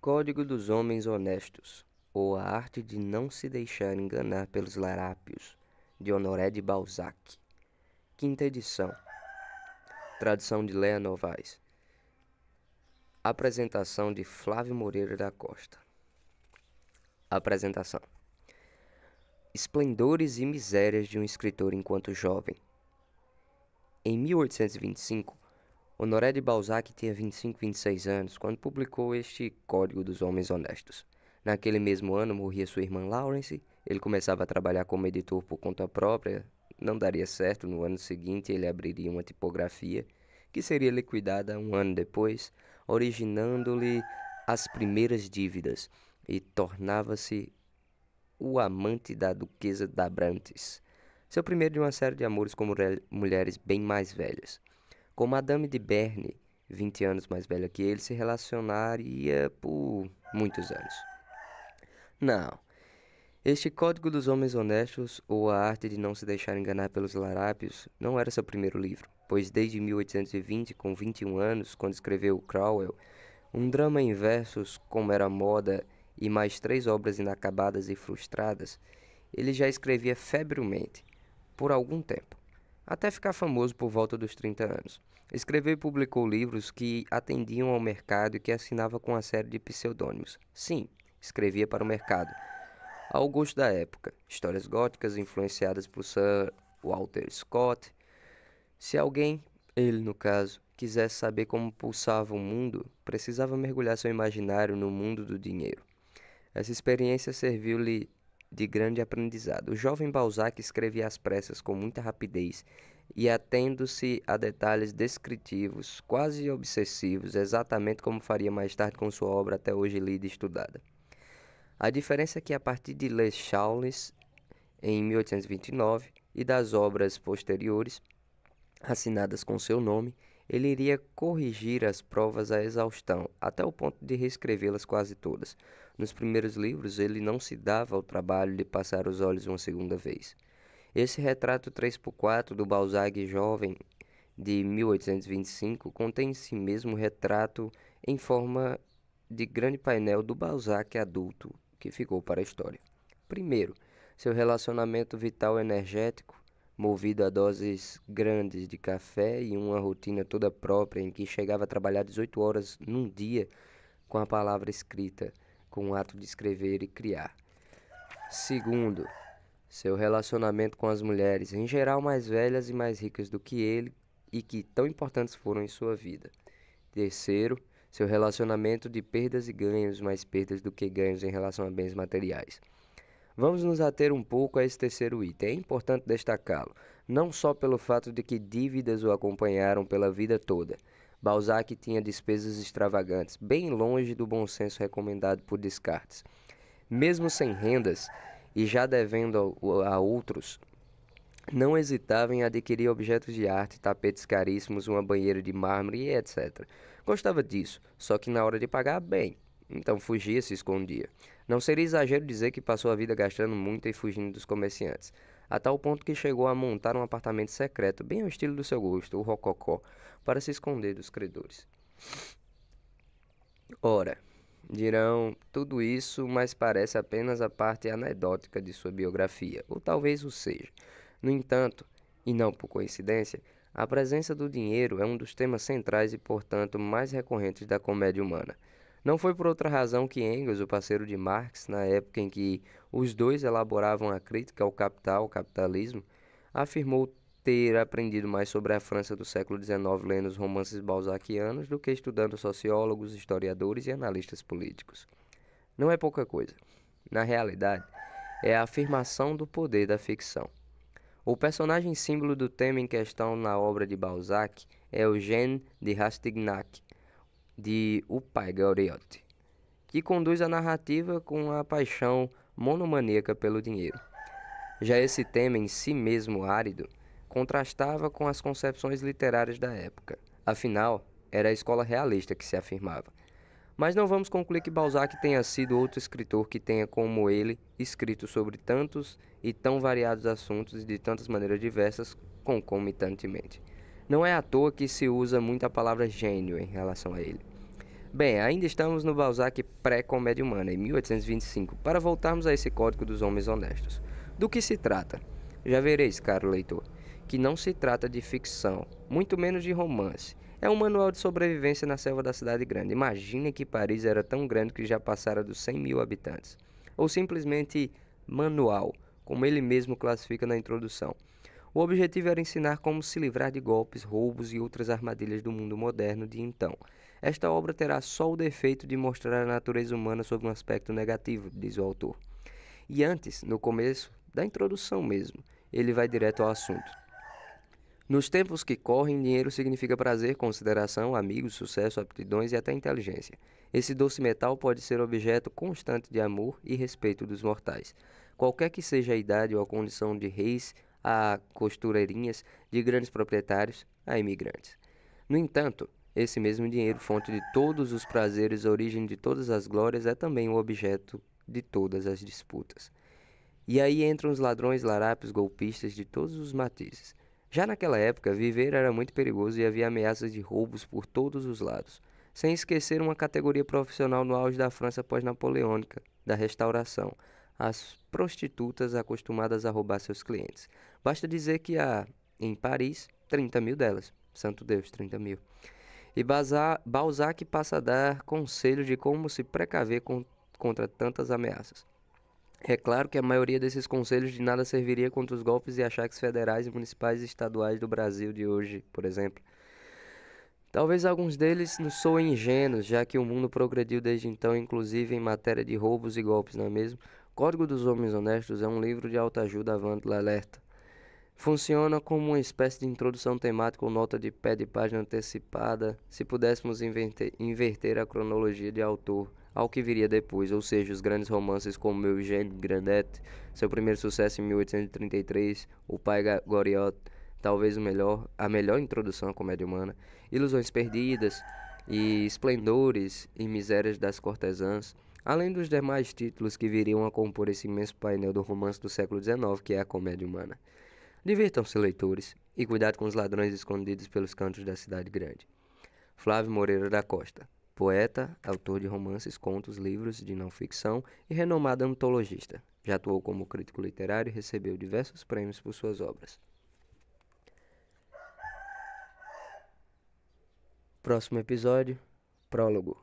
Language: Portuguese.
Código dos Homens Honestos, ou A Arte de Não Se Deixar Enganar pelos Larápios, de Honoré de Balzac. Quinta edição. Tradução de Léa Novaes. Apresentação de Flávio Moreira da Costa. Apresentação. Esplendores e misérias de um escritor enquanto jovem. Em 1825, Honoré de Balzac tinha 26 anos quando publicou este Código dos Homens Honestos. Naquele mesmo ano morria sua irmã Laurence, ele começava a trabalhar como editor por conta própria, não daria certo, no ano seguinte ele abriria uma tipografia, que seria liquidada um ano depois, originando-lhe as primeiras dívidas, e tornava-se o amante da Duquesa d'Abrantes, seu primeiro de uma série de amores com mulheres bem mais velhas. Com Madame de Berny, 20 anos mais velha que ele, se relacionaria por muitos anos. Não. Este Código dos Homens Honestos, ou A Arte de Não Se Deixar Enganar pelos Larápios, não era seu primeiro livro, pois desde 1820, com 21 anos, quando escreveu Cromwell, um drama em versos como era moda e mais 3 obras inacabadas e frustradas, ele já escrevia febrilmente, por algum tempo, até ficar famoso por volta dos 30 anos. Escreveu e publicou livros que atendiam ao mercado e que assinava com uma série de pseudônimos. Sim, escrevia para o mercado, ao gosto da época, histórias góticas influenciadas por Sir Walter Scott. Se alguém, ele no caso, quisesse saber como pulsava o mundo, precisava mergulhar seu imaginário no mundo do dinheiro. Essa experiência serviu-lhe de grande aprendizado. O jovem Balzac escrevia às pressas com muita rapidez e atendo-se a detalhes descritivos, quase obsessivos, exatamente como faria mais tarde com sua obra até hoje lida e estudada. A diferença é que a partir de Les Chalets, em 1829, e das obras posteriores, assinadas com seu nome, ele iria corrigir as provas à exaustão, até o ponto de reescrevê-las quase todas. Nos primeiros livros, ele não se dava ao trabalho de passar os olhos uma segunda vez. Esse retrato 3x4 do Balzac jovem, de 1825, contém em si mesmo o retrato em forma de grande painel do Balzac adulto, que ficou para a história. Primeiro, seu relacionamento vital energético, movido a doses grandes de café e uma rotina toda própria em que chegava a trabalhar 18 horas num dia com a palavra escrita, com o ato de escrever e criar. Segundo, seu relacionamento com as mulheres, em geral mais velhas e mais ricas do que ele e que tão importantes foram em sua vida. Terceiro, seu relacionamento de perdas e ganhos, mais perdas do que ganhos em relação a bens materiais. Vamos nos ater um pouco a esse terceiro item. É importante destacá-lo, não só pelo fato de que dívidas o acompanharam pela vida toda. Balzac tinha despesas extravagantes, bem longe do bom senso recomendado por Descartes. Mesmo sem rendas e já devendo a outros, não hesitava em adquirir objetos de arte, tapetes caríssimos, uma banheira de mármore e etc. Gostava disso, só que na hora de pagar, bem, então fugia e se escondia. Não seria exagero dizer que passou a vida gastando muito e fugindo dos comerciantes, a tal ponto que chegou a montar um apartamento secreto, bem ao estilo do seu gosto, o rococó, para se esconder dos credores. Ora, dirão tudo isso, mas parece apenas a parte anedótica de sua biografia, ou talvez o seja. No entanto, e não por coincidência, a presença do dinheiro é um dos temas centrais e, portanto, mais recorrentes da comédia humana. Não foi por outra razão que Engels, o parceiro de Marx, na época em que os dois elaboravam a crítica ao capital, ao capitalismo, afirmou ter aprendido mais sobre a França do século XIX lendo os romances balzaquianos do que estudando sociólogos, historiadores e analistas políticos. Não é pouca coisa. Na realidade, é a afirmação do poder da ficção. O personagem símbolo do tema em questão na obra de Balzac é Eugène de Rastignac, de O Pai Goriot, que conduz a narrativa com a paixão monomaníaca pelo dinheiro. Já esse tema em si mesmo árido contrastava com as concepções literárias da época. Afinal, era a escola realista que se afirmava. Mas não vamos concluir que Balzac tenha sido outro escritor que tenha, como ele, escrito sobre tantos e tão variados assuntos e de tantas maneiras diversas concomitantemente. Não é à toa que se usa muito a palavra gênio em relação a ele. Bem, ainda estamos no Balzac pré-Comédia Humana, em 1825, para voltarmos a esse Código dos Homens Honestos. Do que se trata? Já vereis, caro leitor, que não se trata de ficção, muito menos de romance. É um manual de sobrevivência na selva da cidade grande. Imagine que Paris era tão grande que já passara dos 100 mil habitantes. Ou simplesmente manual, como ele mesmo classifica na introdução. O objetivo era ensinar como se livrar de golpes, roubos e outras armadilhas do mundo moderno de então. Esta obra terá só o defeito de mostrar a natureza humana sob um aspecto negativo, diz o autor. E antes, no começo, da introdução mesmo, ele vai direto ao assunto. Nos tempos que correm, dinheiro significa prazer, consideração, amigos, sucesso, aptidões e até inteligência. Esse doce metal pode ser objeto constante de amor e respeito dos mortais. Qualquer que seja a idade ou a condição de reis, a costureirinhas, de grandes proprietários, a imigrantes. No entanto, esse mesmo dinheiro, fonte de todos os prazeres, origem de todas as glórias, é também o objeto de todas as disputas. E aí entram os ladrões, larápios, golpistas de todos os matizes. Já naquela época, viver era muito perigoso e havia ameaças de roubos por todos os lados. Sem esquecer uma categoria profissional no auge da França pós-napoleônica, da Restauração, as prostitutas acostumadas a roubar seus clientes. Basta dizer que há, em Paris, 30 mil delas. Santo Deus, 30 mil. E Balzac passa a dar conselhos de como se precaver contra tantas ameaças. É claro que a maioria desses conselhos de nada serviria contra os golpes e achaques federais, municipais e estaduais do Brasil de hoje, por exemplo. Talvez alguns deles nos soem ingênuos, já que o mundo progrediu desde então, inclusive em matéria de roubos e golpes, não é mesmo? Código dos Homens Honestos é um livro de autoajuda avant l'alerta. Funciona como uma espécie de introdução temática ou nota de pé de página antecipada, se pudéssemos inverter a cronologia de autor ao que viria depois, ou seja, os grandes romances como Eugène Grandet, seu primeiro sucesso em 1833, O Pai Goriot, talvez a melhor introdução à comédia humana, Ilusões Perdidas e Esplendores e Misérias das Cortesãs, além dos demais títulos que viriam a compor esse imenso painel do romance do século XIX, que é a comédia humana. Divirtam-se, leitores, e cuidado com os ladrões escondidos pelos cantos da cidade grande. Flávio Moreira da Costa, poeta, autor de romances, contos, livros de não ficção e renomado antologista. Já atuou como crítico literário e recebeu diversos prêmios por suas obras. Próximo episódio, prólogo.